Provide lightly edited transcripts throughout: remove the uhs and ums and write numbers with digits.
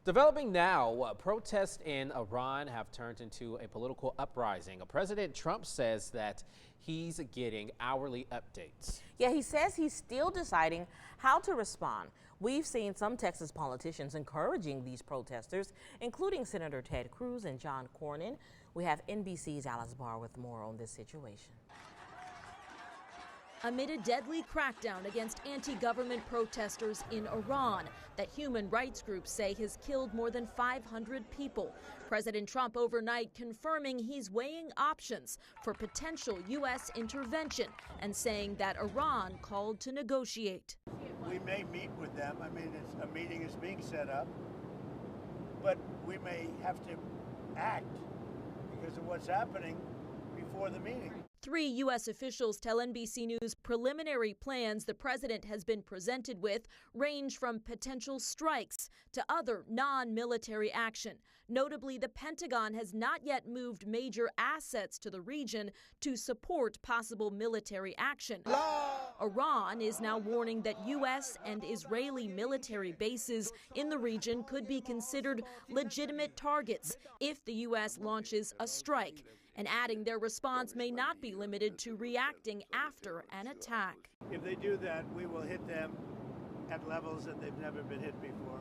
Developing now, protests in Iran have turned into a political uprising. President Trump says that he's getting hourly updates. Yeah, he says he's still deciding how to respond. We've seen some Texas politicians encouraging these protesters, including Senator Ted Cruz and John Cornyn. We have NBC's Alice Barr with more on this situation. Amid a deadly crackdown against anti-government protesters in Iran that human rights groups say has killed more than 500 people, President Trump overnight confirming he's weighing options for potential U.S. intervention and saying that Iran called to negotiate. We may meet with them. I mean, a meeting is being set up, but we may have to act because of what's happening before the meeting. 3 U.S. officials tell NBC News preliminary plans the president has been presented with range from potential strikes to other non-military action. Notably, the Pentagon has not yet moved major assets to the region to support possible military action. Iran is now warning that U.S. and Israeli military bases in the region could be considered legitimate targets if the U.S. launches a strike, and adding their response may not be limited to reacting after an attack. If they do that, we will hit them at levels that they've never been hit before.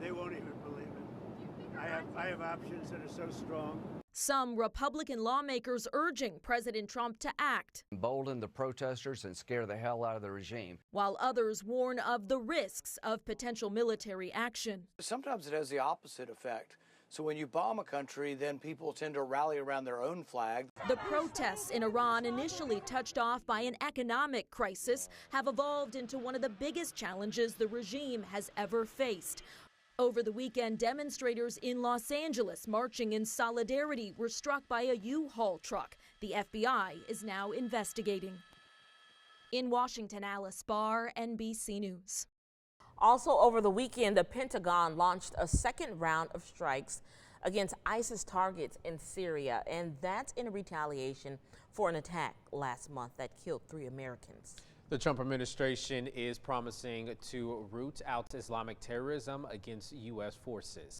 They won't even believe it. I have options that are so strong. Some Republican lawmakers urging President Trump to act, embolden the protesters and scare the hell out of the regime, while others warn of the risks of potential military action. Sometimes it has the opposite effect. So when you bomb a country, then people tend to rally around their own flag. The protests in Iran, initially touched off by an economic crisis, have evolved into one of the biggest challenges the regime has ever faced. Over the weekend, demonstrators in Los Angeles marching in solidarity were struck by a U-Haul truck. The FBI is now investigating. In Washington, Alice Barr, NBC News. Also over the weekend, the Pentagon launched a second round of strikes against ISIS targets in Syria, and that's in retaliation for an attack last month that killed 3 Americans. The Trump administration is promising to root out Islamic terrorism against U.S. forces.